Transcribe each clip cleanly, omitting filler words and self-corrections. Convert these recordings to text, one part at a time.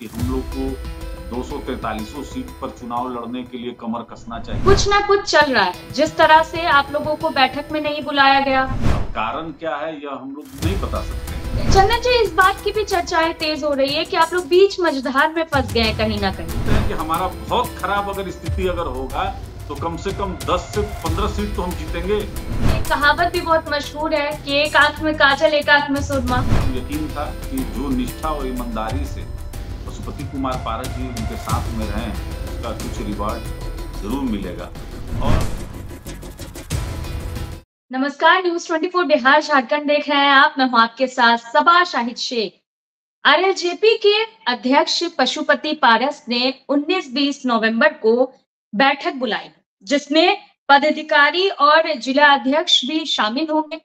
कि हम लोग को 243 सीट पर चुनाव लड़ने के लिए कमर कसना चाहिए। कुछ ना कुछ चल रहा है, जिस तरह से आप लोगों को बैठक में नहीं बुलाया गया। अब कारण क्या है यह हम लोग नहीं बता सकते। चंदन जी, इस बात की भी चर्चाएं तेज हो रही है कि आप लोग बीच मझधार में फंस गए हैं कहीं ना कहीं। कि हमारा बहुत खराब अगर स्थिति अगर होगा तो कम से कम 10 से 15 सीट तो हम जीतेंगे। एक कहावत भी बहुत मशहूर है कि एक आंख में काजल एक आंख में सुरमा। यकीन था कि जो निष्ठा और ईमानदारी से पशुपति कुमार पारस जी उनके साथ में रहे उसका कुछ रिवार्ड जरूर मिलेगा। और नमस्कार, न्यूज 24 बिहार झारखंड देख रहे हैं आप। मैं हूं आपके साथ सबा शाहिद शेख। आरएलजेपी के अध्यक्ष पशुपति पारस ने 19-20 नवंबर को बैठक बुलाई, जिसमें पदाधिकारी और जिला अध्यक्ष भी शामिल होंगे।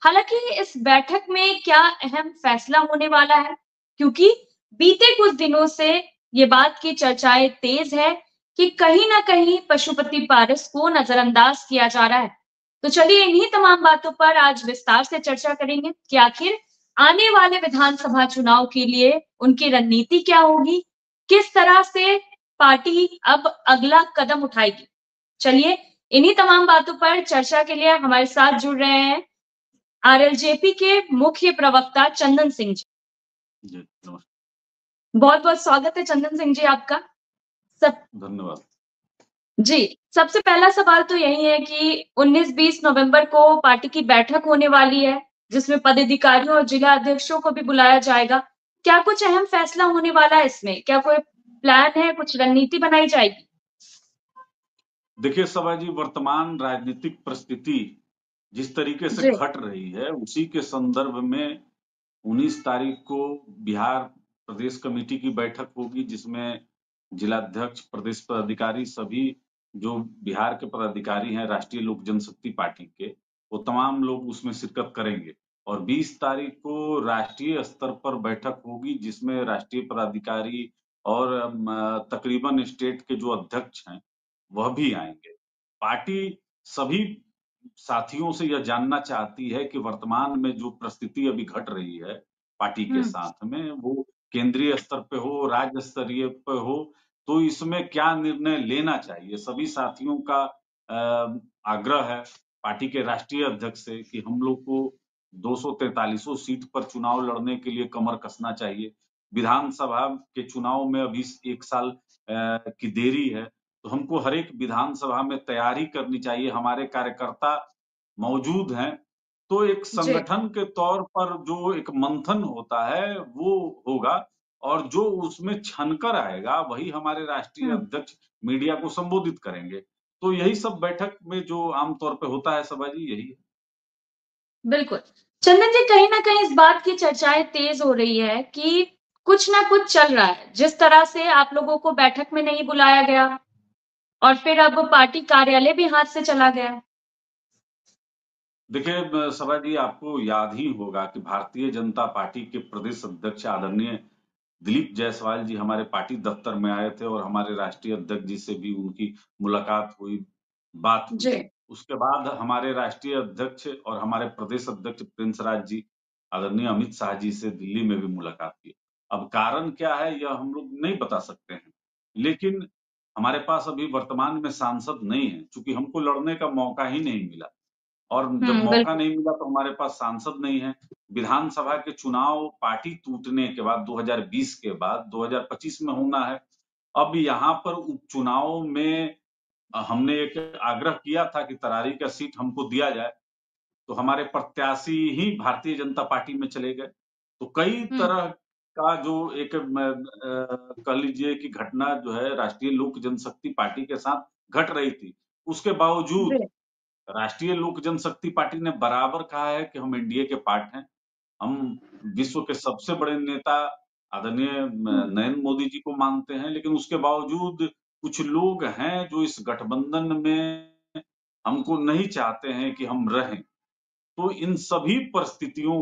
हालांकि इस बैठक में क्या अहम फैसला होने वाला है, क्योंकि बीते कुछ दिनों से ये बात की चर्चाएं तेज है कि कहीं ना कहीं पशुपति पारस को नजरअंदाज किया जा रहा है। तो चलिए इन्हीं तमाम बातों पर आज विस्तार से चर्चा करेंगे कि आखिर आने वाले विधानसभा चुनाव के लिए उनकी रणनीति क्या होगी, किस तरह से पार्टी अब अगला कदम उठाएगी। चलिए इन्हीं तमाम बातों पर चर्चा के लिए हमारे साथ जुड़ रहे हैं आरएलजेपी के मुख्य प्रवक्ता चंदन सिंह जी। जी नमस्कार। बहुत बहुत स्वागत है चंदन सिंह जी आपका। सब धन्यवाद। जी, सबसे पहला सवाल तो यही है कि 19-20 नवंबर को पार्टी की बैठक होने वाली है, जिसमें पदाधिकारियों और जिला अध्यक्षों को भी बुलाया जाएगा। क्या कुछ अहम फैसला होने वाला है इसमें? क्या कोई प्लान है, कुछ रणनीति बनाई जाएगी? देखिए सभा जी, वर्तमान राजनीतिक परिस्थिति जिस तरीके से जी, घट रही है उसी के संदर्भ में 19 तारीख को बिहार प्रदेश कमेटी की बैठक होगी, जिसमें जिलाध्यक्ष, प्रदेश पदाधिकारी, सभी जो बिहार के पदाधिकारी हैं राष्ट्रीय लोक जनशक्ति पार्टी के, वो तमाम लोग उसमें शिरकत करेंगे। और 20 तारीख को राष्ट्रीय स्तर पर बैठक होगी, जिसमें राष्ट्रीय पदाधिकारी और तकरीबन स्टेट के जो अध्यक्ष हैं वह भी आएंगे। पार्टी सभी साथियों से यह जानना चाहती है कि वर्तमान में जो परिस्थिति अभी घट रही है पार्टी के हुँ, साथ में, वो केंद्रीय स्तर पे हो, राज्य स्तरीय पे हो, तो इसमें क्या निर्णय लेना चाहिए। सभी साथियों का आग्रह है पार्टी के राष्ट्रीय अध्यक्ष से कि हम लोग को 243 सीट पर चुनाव लड़ने के लिए कमर कसना चाहिए। विधानसभा के चुनाव में अभी 1 साल की देरी है, तो हमको हर एक विधानसभा में तैयारी करनी चाहिए। हमारे कार्यकर्ता मौजूद हैं, तो एक जी, संगठन के तौर पर जो एक मंथन होता है, वो होगा और जो उसमें छनकर आएगा, वही हमारे राष्ट्रीय हुँ, अध्यक्ष मीडिया को संबोधित करेंगे। तो यही सब बैठक में जो आम तौर पे होता है सभा जी, यही है। बिल्कुल। चंदन जी, कहीं न कहीं इस बात की चर्चाएँ तेज़ हो रही है कि कुछ ना कुछ चल रहा है, जिस तरह से आप लोगों को बैठक में नहीं बुलाया गया और फिर अब पार्टी कार्यालय भी हाथ से चला गया। देखिए सभा जी, आपको याद ही होगा कि भारतीय जनता पार्टी के प्रदेश अध्यक्ष आदरणीय दिलीप जायसवाल जी हमारे पार्टी दफ्तर में आए थे और हमारे राष्ट्रीय अध्यक्ष जी से भी उनकी मुलाकात हुई, बात हुई। जी, उसके बाद हमारे राष्ट्रीय अध्यक्ष और हमारे प्रदेश अध्यक्ष प्रिंस राज जी, आदरणीय अमित शाह जी से दिल्ली में भी मुलाकात की। अब कारण क्या है यह हम लोग नहीं बता सकते हैं, लेकिन हमारे पास अभी वर्तमान में सांसद नहीं है, चूंकि हमको लड़ने का मौका ही नहीं मिला। और जब हुँ, मौका बिल्कुल। नहीं मिला तो हमारे पास सांसद नहीं है। विधानसभा के चुनाव पार्टी टूटने के बाद 2020 के बाद 2025 में होना है। अब यहाँ पर उपचुनाव में हमने एक आग्रह किया था कि तरारी का सीट हमको दिया जाए, तो हमारे प्रत्याशी ही भारतीय जनता पार्टी में चले गए। तो कई हुँ, तरह का जो एक कह लीजिए कि घटना जो है राष्ट्रीय लोक जनशक्ति पार्टी के साथ घट रही थी। उसके बावजूद जी, राष्ट्रीय लोक जनशक्ति पार्टी ने बराबर कहा है कि हम एनडीए के पार्ट हैं। हम विश्व के सबसे बड़े नेता आदरणीय हुँ, नरेंद्र मोदी जी को मानते हैं, लेकिन उसके बावजूद कुछ लोग हैं जो इस गठबंधन में हमको नहीं चाहते हैं कि हम रहें। तो इन सभी परिस्थितियों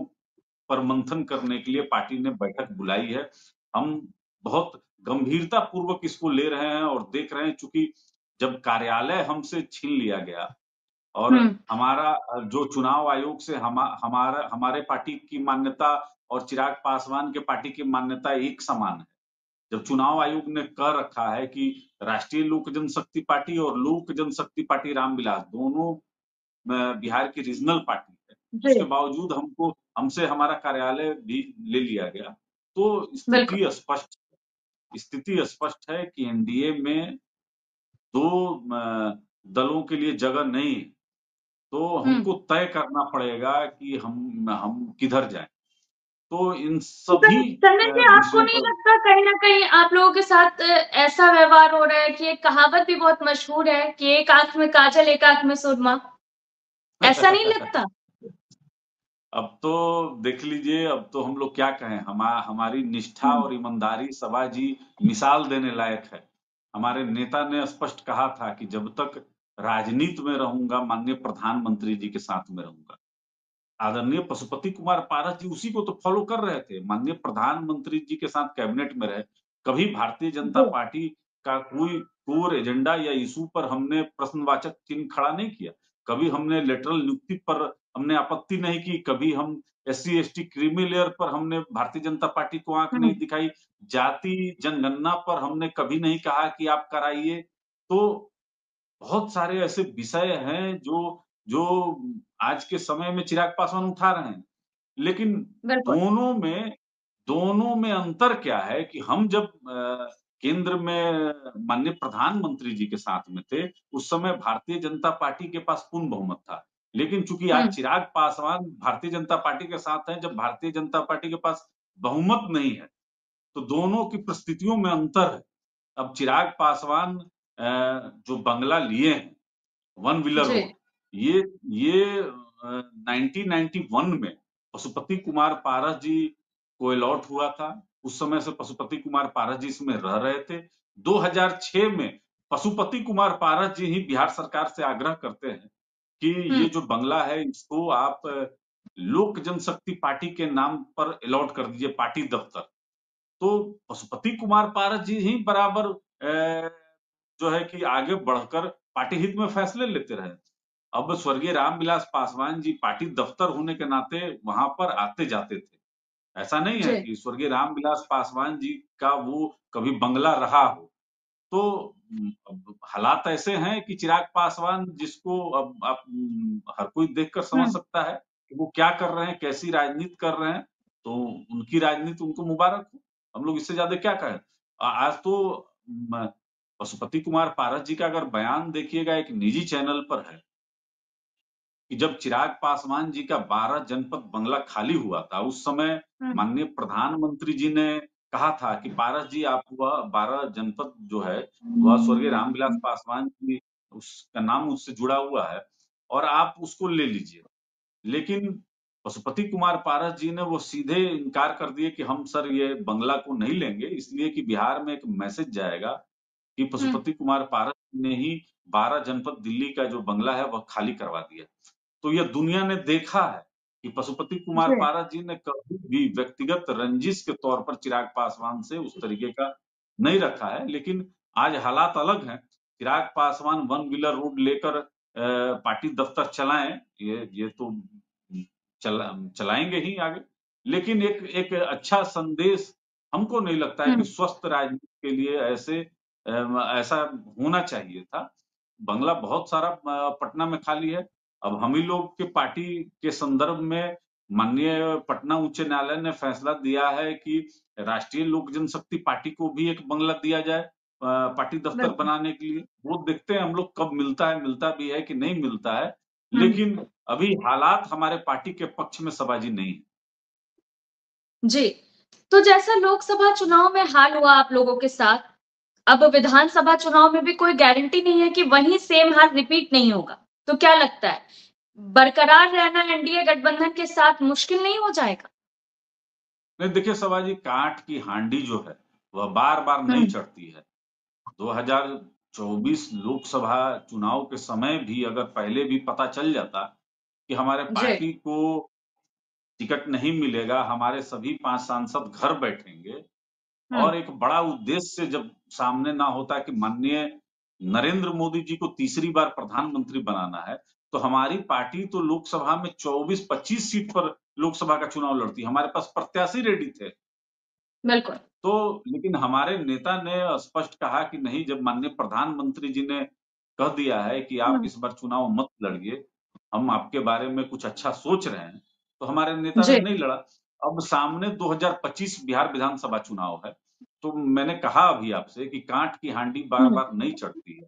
पर मंथन करने के लिए पार्टी ने बैठक बुलाई है। हम बहुत गंभीरता पूर्वक इसको ले रहे हैं और देख रहे हैं, चूंकि जब कार्यालय हमसे छीन लिया गया और हुँ, हमारा जो चुनाव आयोग से हमारा हमारे पार्टी की मान्यता और चिराग पासवान के पार्टी की मान्यता एक समान है। जब चुनाव आयोग ने कह रखा है कि राष्ट्रीय लोक जनशक्ति पार्टी और लोक जनशक्ति पार्टी रामविलास दोनों बिहार की रीजनल पार्टी है, जी उसके बावजूद हमसे हमारा कार्यालय भी ले लिया गया। तो बिल्कुल। स्थिति स्पष्ट है कि एनडीए में दो दलों के लिए जगह नहीं है, तो हमको तय करना पड़ेगा कि हम किधर जाएं। तो इन सभी तन्मय जी, आपको विषयों नहीं पर लगता कहीं ना कहीं आप लोगों के साथ ऐसा व्यवहार हो रहा है कि एक कहावत भी बहुत मशहूर है कि एक आंख में काजल एक आंख में सुरमा, ऐसा नहीं लगता? अब तो देख लीजिए, अब तो हम लोग क्या कहें, हमारी निष्ठा और ईमानदारी सभा जी मिसाल देने लायक है। हमारे नेता ने स्पष्ट कहा था कि जब तक राजनीति में रहूंगा माननीय प्रधानमंत्री जी के साथ में रहूंगा। आदरणीय पशुपति कुमार पारस जी उसी को तो फॉलो कर रहे थे, माननीय प्रधानमंत्री जी के साथ कैबिनेट में रहे। कभी भारतीय जनता जी पार्टी का कोई कोर एजेंडा या इशू पर हमने प्रश्नवाचक चिन्ह खड़ा नहीं किया। कभी हमने लेटरल नियुक्ति पर हमने आपत्ति नहीं की, कभी हम एससी एसटी क्रीमी लेयर पर हमने भारतीय जनता पार्टी को आंख नहीं दिखाई, जाति जनगणना पर हमने कभी नहीं कहा कि आप कराइए। तो बहुत सारे ऐसे विषय हैं जो जो आज के समय में चिराग पासवान उठा रहे हैं। लेकिन बिल्कुल। दोनों में अंतर क्या है कि हम जब केंद्र में माननीय प्रधानमंत्री जी के साथ में थे, उस समय भारतीय जनता पार्टी के पास पूर्ण बहुमत था। लेकिन चूंकि आज चिराग पासवान भारतीय जनता पार्टी के साथ हैं, जब भारतीय जनता पार्टी के पास बहुमत नहीं है, तो दोनों की परिस्थितियों में अंतर है। अब चिराग पासवान जो बंगला लिए हैं वन व्हीलर जी रोड, ये 1991 में पशुपति कुमार पारस जी को अलॉट हुआ था। उस समय से पशुपति कुमार पारस जी इसमें रह रहे थे। 2006 में पशुपति कुमार पारस जी ही बिहार सरकार से आग्रह करते हैं कि ये जो बंगला है इसको आप लोक जनशक्ति पार्टी के नाम पर अलॉट कर दीजिए, पार्टी दफ्तर। तो पशुपति कुमार पारस जी ही बराबर जो है कि आगे बढ़कर पार्टी हित में फैसले लेते रहे। अब स्वर्गीय रामविलास पासवान जी पार्टी दफ्तर होने के नाते वहां पर आते जाते थे। ऐसा नहीं है जी कि स्वर्गीय रामविलास पासवान जी का वो कभी बंगला रहा हो। तो अब हालात ऐसे हैं कि चिराग पासवान जिसको अब आप हर कोई देखकर समझ सकता है कि वो क्या कर रहे हैं, कैसी राजनीति कर रहे हैं। तो उनकी राजनीति उनको मुबारक हो। हम लोग इससे ज्यादा क्या कहें। आज तो पशुपति कुमार पारस जी का अगर बयान देखिएगा एक निजी चैनल पर है कि जब चिराग पासवान जी का 12 जनपद बंगला खाली हुआ था, उस समय माननीय प्रधानमंत्री जी ने कहा था कि पारस जी आप वह 12 जनपद जो है वह स्वर्गीय रामविलास पासवान जी उसका नाम उससे जुड़ा हुआ है और आप उसको ले लीजिए। लेकिन पशुपति कुमार पारस जी ने वो सीधे इनकार कर दिए कि हम सर ये बंगला को नहीं लेंगे, इसलिए कि बिहार में एक मैसेज जाएगा कि पशुपति कुमार पारस ने ही 12 जनपद दिल्ली का जो बंगला है वह खाली करवा दिया। तो यह दुनिया ने देखा है कि पशुपति कुमार जी पारस जी ने कभी भी व्यक्तिगत रंजिश के तौर पर चिराग पासवान से उस तरीके का नहीं रखा है। लेकिन आज हालात अलग हैं। Chirag Paswan one wheeler road लेकर पार्टी दफ्तर चलाएं, ये तो चलाएंगे ही आगे। लेकिन एक एक अच्छा संदेश हमको नहीं लगता है कि स्वस्थ राजनीति के लिए ऐसा होना चाहिए था। बंगला बहुत सारा पटना में खाली है। अब हम ही लोग के पार्टी के संदर्भ में माननीय पटना उच्च न्यायालय ने फैसला दिया है कि राष्ट्रीय लोक जनशक्ति पार्टी को भी एक बंगला दिया जाए पार्टी दफ्तर बिल्कुल। बनाने के लिए। वो देखते हैं हम लोग कब मिलता भी है कि नहीं मिलता है। लेकिन अभी हालात हमारे पार्टी के पक्ष में सबाजी नहीं है। जी, तो जैसा लोकसभा चुनाव में हाल हुआ आप लोगों के साथ, अब विधानसभा चुनाव में भी कोई गारंटी नहीं है कि वही सेम हाल रिपीट नहीं होगा। तो क्या लगता है, बरकरार रहना एनडीए गठबंधन के साथ मुश्किल नहीं हो जाएगा? नहीं देखिए सबाजी, काठ की हांडी जो है वह बार बार नहीं चढ़ती है। 2024 लोकसभा चुनाव के समय भी अगर पहले भी पता चल जाता कि हमारे जी पार्टी को टिकट नहीं मिलेगा, हमारे सभी 5 सांसद घर बैठेंगे और एक बड़ा उद्देश्य जब सामने ना होता कि माननीय नरेंद्र मोदी जी को तीसरी बार प्रधानमंत्री बनाना है, तो हमारी पार्टी तो लोकसभा में 24-25 सीट पर लोकसभा का चुनाव लड़ती है। हमारे पास प्रत्याशी रेडी थे। बिल्कुल। तो लेकिन हमारे नेता ने स्पष्ट कहा कि नहीं, जब माननीय प्रधानमंत्री जी ने कह दिया है कि आप हुँ, इस बार चुनाव मत लड़िए, हम आपके बारे में कुछ अच्छा सोच रहे हैं, तो हमारे नेता ने जी। नहीं लड़ा। अब सामने 2025 बिहार विधानसभा चुनाव है, तो मैंने कहा अभी आपसे कि काँट की हांडी हुँ, बार-बार नहीं चढ़ती है।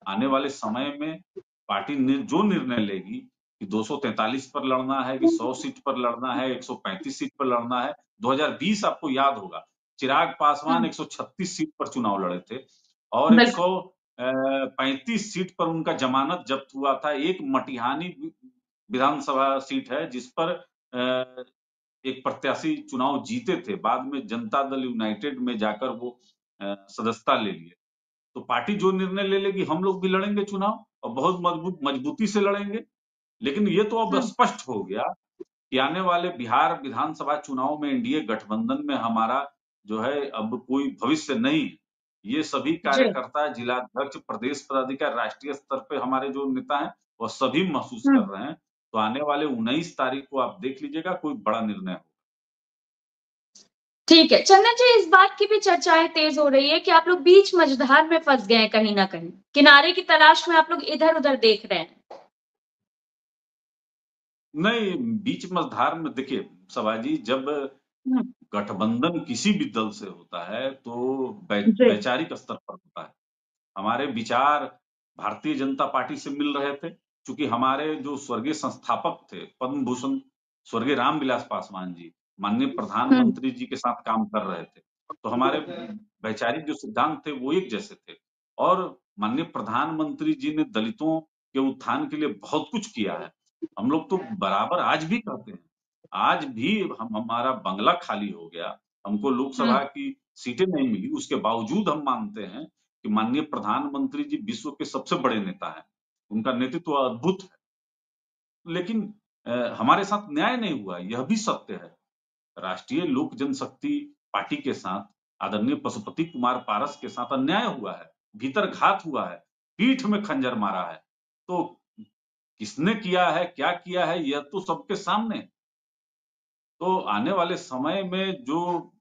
आने वाले समय में पार्टी जो निर्णय लेगी कि 243 पर लड़ना है, कि 100 सीट पर लड़ना है, 135 सीट पर लड़ना है। 2020 आपको याद होगा, चिराग पासवान हुँ, 136 सीट पर चुनाव लड़े थे और बिल्कुल। 135 सीट पर उनका जमानत जब्त हुआ था। एक मटिहानी विधानसभा सीट है जिस पर एक प्रत्याशी चुनाव जीते थे। बाद में जनता दल यूनाइटेड में जाकर वो सदस्यता ले लिए। तो पार्टी जो निर्णय ले लेगी, हम लोग भी लड़ेंगे चुनाव और बहुत मजबूती से लड़ेंगे। लेकिन ये तो अब हुँ, स्पष्ट हो गया कि आने वाले बिहार विधानसभा चुनाव में एनडीए गठबंधन में हमारा जो है अब कोई भविष्य नहीं है। ये सभी जी। कार्यकर्ता, जिलाध्यक्ष, प्रदेश पदाधिकारी, राष्ट्रीय स्तर पे हमारे जो नेता हैं, वह सभी महसूस हुँ। कर रहे हैं। तो आने वाले 19 तारीख को आप देख लीजिएगा, कोई बड़ा निर्णय होगा। ठीक है। चंदन जी, इस बात की भी चर्चाएँ तेज़ हो रही है कि आप लोग बीच मझधार में फँस गए हैं कहीं न कहीं। किनारे की तलाश में आप लोग इधर-उधर देख रहे हैं। नहीं, बीच मझधार में देखिए सभा जी, जब हुँ, गठबंधन किसी भी दल से होता है तो जी। वैचारिक स्तर पर होता है। हमारे विचार भारतीय जनता पार्टी से मिल रहे थे, क्योंकि हमारे जो स्वर्गीय संस्थापक थे, पद्म भूषण स्वर्गीय रामविलास पासवान जी, माननीय हुँ, प्रधानमंत्री जी के साथ काम कर रहे थे। तो हमारे वैचारिक जो सिद्धांत थे वो एक जैसे थे और माननीय प्रधानमंत्री जी ने दलितों के उत्थान के लिए बहुत कुछ किया है। हम लोग तो बराबर आज भी कहते हैं, आज भी हम हमारा बंगला खाली हो गया, हमको हुँ, लोकसभा की सीटें नहीं मिली, उसके बावजूद हम मानते हैं कि माननीय प्रधानमंत्री जी विश्व के सबसे बड़े नेता हैं। उनका नेतृत्व अद्भुत है। लेकिन हमारे साथ न्याय नहीं हुआ, यह भी सत्य है। राष्ट्रीय लोक जनशक्ति पार्टी के साथ आदरणीय पशुपति कुमार पारस के साथ अन्याय हुआ है, भीतरघात हुआ है, पीठ में खंजर मारा है। तो किसने किया है, क्या किया है, यह तो सबके सामने है। तो आने वाले समय में जो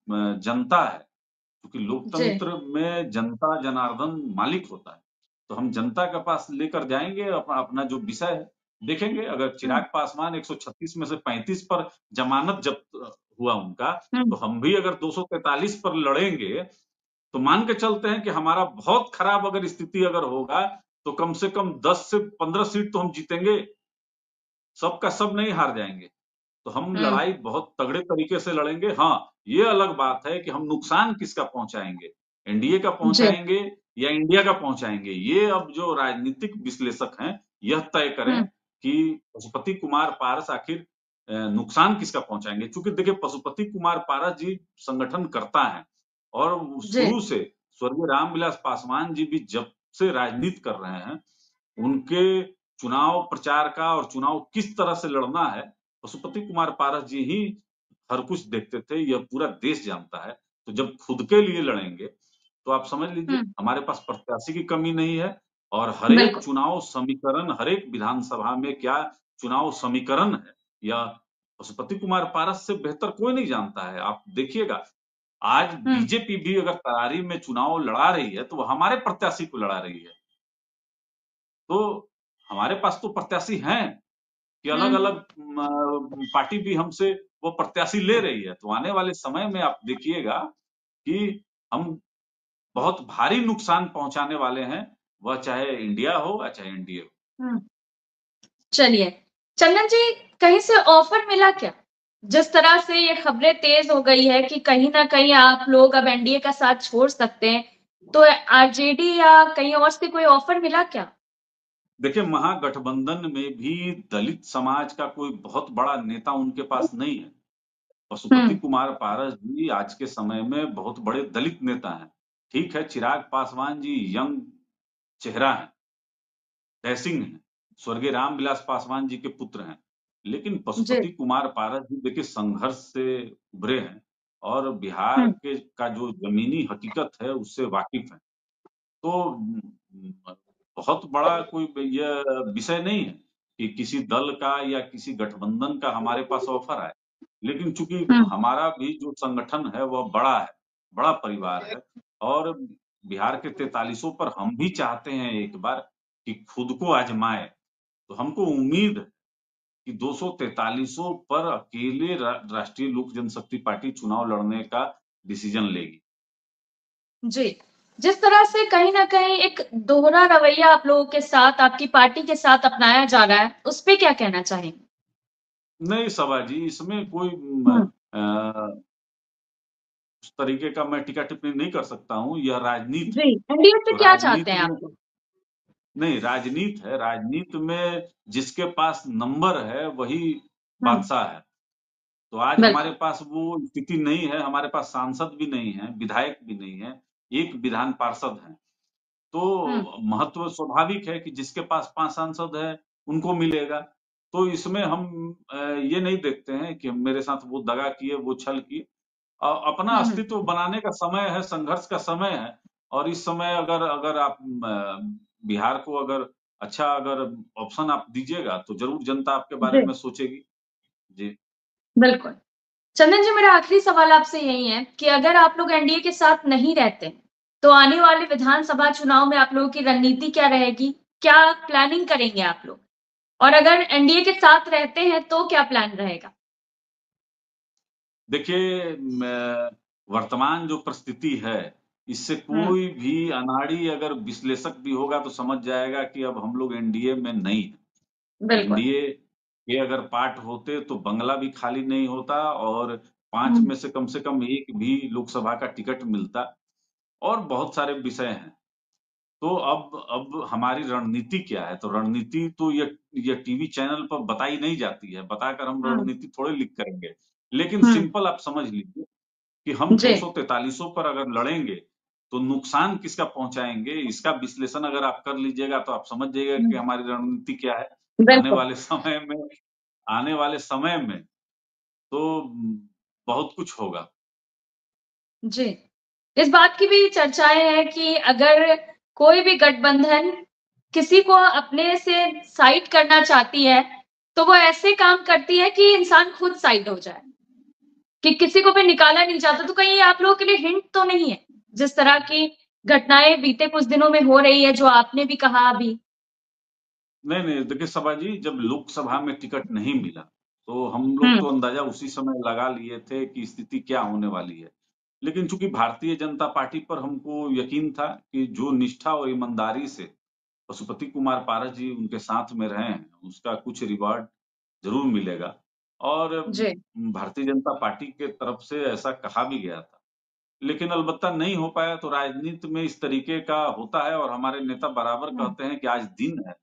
जनता है, क्योंकि जी। लोकतंत्र में जनता जनार्दन मालिक होता है, तो हम जनता के पास लेकर जाएँगे अपना जो विषय है। देखेंगे अगर हुँ, चिराग पासवान 136 में से 35 पर जमानत जब्त हुआ उनका, हुँ, तो हम भी अगर 243 पर लड़ेंगे, तो मान के चलते हैं कि हमारा बहुत खराब अगर स्थिति अगर होगा, तो कम से कम 10 से 15 सीट तो हम जीतेंगे, सब का सब नहीं हार जाएँगे। तो हम हुँ, लड़ाई बहुत तगड़े तरीके से लड़ेंगे। हाँ, ये अलग बात है कि हम नुकसान किसका पहुँचाएँगे, एनडीए का जी। पहुँचाएँगे या इंडिया का पहुँचाएँगे। ये अब जो राजनीतिक विश्लेषक हैं, यह तय करें हुँ, कि पशुपति कुमार पारस आखिर नुकसान किसका पहुँचाएँगे। चूँकि देखिए पशुपति कुमार पारस जी संगठनकर्ता हैं और वो जी। शुरू से स्वर्गीय रामविलास पासवान जी भी जब से राजनीति कर रहे हैं, उनके चुनाव प्रचार का और चुनाव किस तरह से लड़ना है, पशुपति कुमार पारस जी ही हर कुछ देखते थे, यह पूरा देश जानता है। तो जब खुद के लिए लड़ेंगे, तो आप समझ हुँ, लीजिए हमारे पास प्रत्याशी की कमी नहीं है और हर एक बिल्कुल। चुनाव समीकरण, हर एक विधानसभा में क्या चुनाव समीकरण है, या पशुपति कुमार पारस से बेहतर कोई नहीं जानता है। आप देखिएगा, आज हुँ, बीजेपी भी अगर तरारी में चुनाव लड़ा रही है, तो वो हमारे प्रत्याशी को लड़ा रही है। तो हमारे पास तो प्रत्याशी हैं कि हुँ, अलग-अलग पार्टी भी हमसे वो प्रत्याशी ले रही है। तो आने वाले समय में आप देखिएगा कि हम बहुत भारी नुकसान पहुँचाने वाले हैं, वह चाहे इंडिया हो या चाहे एनडीए हो। हुँ। चलिए, चंदन जी, कहीं से ऑफर मिला क्या? जिस तरह से ये खबरें तेज हो गई है कि कहीं न कहीं आप लोग अब एनडीए का साथ छोड़ सकते हैं, तो आरजेडी या कहीं और से कोई ऑफर मिला क्या? देखिए महागठबंधन में भी दलित समाज का कोई बहुत बड़ा नेता उनके पास नहीं है। पशुपति हुँ, कुमार पारस जी आज के समय में बहुत बड़े दलित नेता हैं। ठीक है, चिराग पासवान जी यंग चेहरा हैं, डैशिंग हैं, स्वर्गीय रामविलास पासवान जी के पुत्र हैं। लेकिन जी, पशुपति कुमार पारस जी देखिए संघर्ष से उभरे हैं और बिहार हुँ, के का जो ज़मीनी हकीकत है उससे वाकिफ़ हैं। तो बहुत बड़ा कोई यह विषय नहीं है कि किसी दल का या किसी गठबंधन का हमारे पास ऑफर आए। लेकिन चूंकि हमारा भी जो संगठन है वह बड़ा है, बड़ा परिवार है, और बिहार के 43 पर हम भी चाहते हैं एक बार कि खुद को आजमाए। तो हमको उम्मीद है कि 243 पर अकेले राष्ट्रीय लोक जनशक्ति पार्टी चुनाव लड़ने का डिसीजन लेगी। जी, जिस तरह से कहीं ना कहीं एक दोहरा रवैया आप लोगों के साथ, आपकी पार्टी के साथ अपनाया जा रहा है, उस पे क्या कहना चाहेंगे? नहीं सभा जी, इसमें कोई उस तरीके का मैं टीका टिप्पणी नहीं कर सकता हूँ। यह राजनीति जी, एनडीए से तो क्या चाहते हैं राजनीति आप में लोग? नहीं, राजनीति है, राजनीति में जिसके पास नंबर है वही हम्म, बादशाह है। तो आज हमारे बिल्कुल। पास वो स्थिति नहीं है, हमारे पास सांसद भी नहीं है, विधायक भी नहीं है, एक विधान पार्षद है। तो महत्व स्वाभाविक है कि जिसके पास 5 सांसद है उनको मिलेगा। तो इसमें हम ये नहीं देखते हैं कि मेरे साथ वो दगा किए, वो छल किए। अपना अस्तित्व बनाने का समय है, संघर्ष का समय है, और इस समय अगर अगर आप बिहार को अगर अच्छा अगर ऑप्शन आप दीजिएगा तो जरूर जनता आपके बारे जी, में सोचेगी। जी। बिल्कुल। चंदन जी, मेरा आखिरी सवाल आपसे यही है कि अगर आप लोग एनडीए के साथ नहीं रहते, तो आने वाले विधानसभा चुनाव में आप लोगों की रणनीति क्या रहेगी? क्या प्लानिंग करेंगे आप लोग? और अगर एनडीए के साथ रहते हैं तो क्या प्लान रहेगा? देखिए, वर्तमान जो परिस्थिति है, इससे हम्म, कोई भी अनाड़ी अगर विश्लेषक भी होगा तो समझ जाएगा कि अब हम लोग एनडीए में नहीं है। बिल्कुल। एनडीए के अगर पार्ट होते तो बंगला भी खाली नहीं होता, और 5 हम्म, में से कम एक भी लोकसभा का टिकट मिलता, और बहुत सारे विषय हैं। तो अब हमारी रणनीति क्या है? तो रणनीति तो ये टीवी चैनल पर बताई नहीं जाती है, बताकर हम हम्म, रणनीति थोड़े लिख करेंगे। लेकिन हम्म, सिंपल आप समझ लीजिए कि हम जी, 243 पर अगर लड़ेंगे, तो नुकसान किसका पहुँचाएँगे, इसका विश्लेषण अगर आप कर लीजिएगा तो आप समझ जाइएगा कि हमारी रणनीति क्या है। आने बिल्कुल। वाले समय में आने वाले समय में तो बहुत कुछ होगा। जी। इस बात की भी चर्चाएँ हैं कि अगर कोई भी गठबंधन किसी को अपने से साइड करना चाहती है, तो वो ऐसे काम करती है कि इंसान खुद साइड हो जाए, कि किसी को भी निकाला नहीं जाता। तो कहीं ये आप लोगों के लिए हिंट तो नहीं है? जिस तरह की घटनाएँ बीते कुछ दिनों में हो रही है, जो आपने भी कहा अभी। नहीं, नहीं, देखिए सभा जी, जब लोकसभा में टिकट नहीं मिला, तो हम लोग हुँ, तो अंदाजा उसी समय लगा लिए थे कि स्थिति क्या होने वाली है। लेकिन चूँकि भारतीय जनता पार्टी पर हमको यकीन था कि जो निष्ठा और ईमानदारी से पशुपति कुमार पारस जी उनके साथ में रहे हैं, उसका कुछ रिवार्ड ज़रूर मिलेगा, और जी, भारतीय जनता पार्टी के तरफ से ऐसा कहा भी गया था। लेकिन अलबत्ता नहीं हो पाया, तो राजनीति में इस तरीके का होता है, और हमारे नेता बराबर हुँ, कहते हैं कि आज दिन है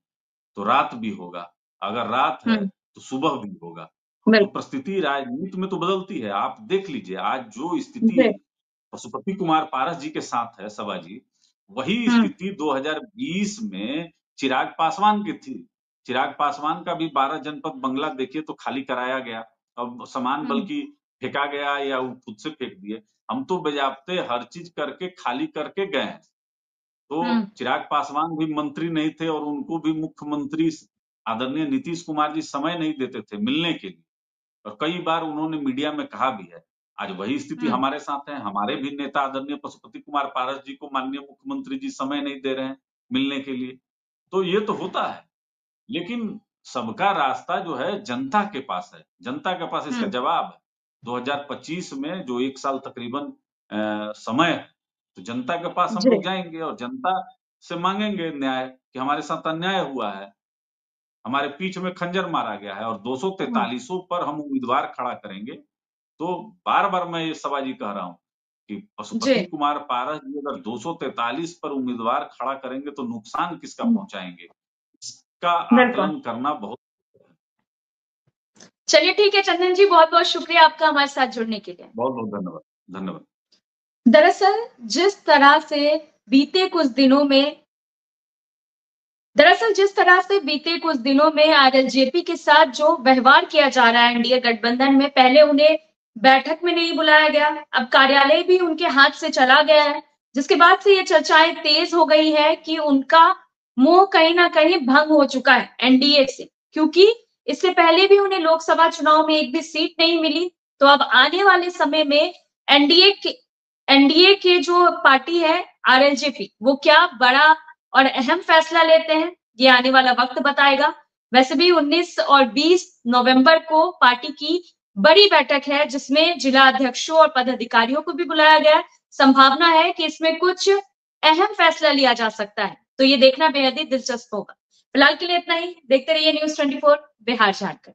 तो रात भी होगा, अगर रात है हुँ, तो सुबह भी होगा। तो बिल्कुल। परिस्थिति राजनीति में तो बदलती है। आप देख लीजिए, आज जो स्थिति जी, पशुपति कुमार पारस जी के साथ है सभा जी, वही हुँ, स्थिति 2020 में चिराग पासवान की थी। चिराग पासवान का भी 12 जनपद बंगला देखिए तो खाली कराया गया। अब सामान हुँ, बल्कि फेंका गया या वो खुद से फेंक दिए। हम तो बजाबते हर चीज करके खाली करके गए हैं। तो हुँ, चिराग पासवान भी मंत्री नहीं थे, और उनको भी मुख्यमंत्री आदरणीय नीतीश कुमार जी समय नहीं देते थे मिलने के लिए, और कई बार उन्होंने मीडिया में कहा भी है। आज वही स्थिति हुँ, हमारे साथ है, हमारे भी नेता आदरणीय पशुपति कुमार पारस जी को माननीय मुख्यमंत्री जी समय नहीं दे रहे हैं मिलने के लिए। तो ये तो होता है, लेकिन सबका रास्ता जो है जनता के पास है, जनता के पास इसका हुँ, जवाब है। 2025 में जो 1 साल तकरीबन समय है, तो जनता के पास हम जी, लोग जाएँगे और जनता से माँगेंगे न्याय कि हमारे साथ अन्याय हुआ है, हमारे पीठ में खंजर मारा गया है, और हुँ, 243 पर हम उम्मीदवार खड़ा करेंगे। तो बार-बार मैं ये सभा जी कह रहा हूँ कि जी, पशुपति कुमार पारस जी अगर 243 पर उम्मीदवार खड़ा करेंगे तो नुकसान किसका हुँ, पहुँचाएँगे? इसका बिल्कुल। आकलन करना बहुत। चलिए ठीक है चंदन जी, बहुत-बहुत शुक्रिया आपका हमारे साथ जुड़ने के लिए। बहुत-बहुत धन्यवाद। धन्यवाद। दरअसल जिस तरह से बीते कुछ दिनों में दरअसल जिस तरह से बीते कुछ दिनों में आरएलजेपी के साथ जो व्यवहार किया जा रहा है एनडीए गठबंधन में, पहले उन्हें बैठक में नहीं बुलाया गया, अब कार्यालय भी उनके हाथ से चला गया है, जिसके बाद से ये चर्चाएं तेज हो गई है कि उनका मोह कहीं ना कहीं भंग हो चुका है एनडीए से, क्योंकि इससे पहले भी उन्हें लोकसभा चुनाव में एक भी सीट नहीं मिली। तो अब आने वाले समय में एनडीए के जो पार्टी है आरएलजेपी, वो क्या बड़ा और अहम फैसला लेते हैं, ये आने वाला वक्त बताएगा। वैसे भी 19 और 20 नवंबर को पार्टी की बड़ी बैठक है, जिसमें जिला अध्यक्षों और पदाधिकारियों को भी बुलाया गया है। संभावना है कि इसमें कुछ अहम फैसला लिया जा सकता है, तो ये देखना बेहद ही दिलचस्प होगा। फिलहाल के लिए इतना ही। देखते रहिए न्यूज़ 24 बिहार झारखंड।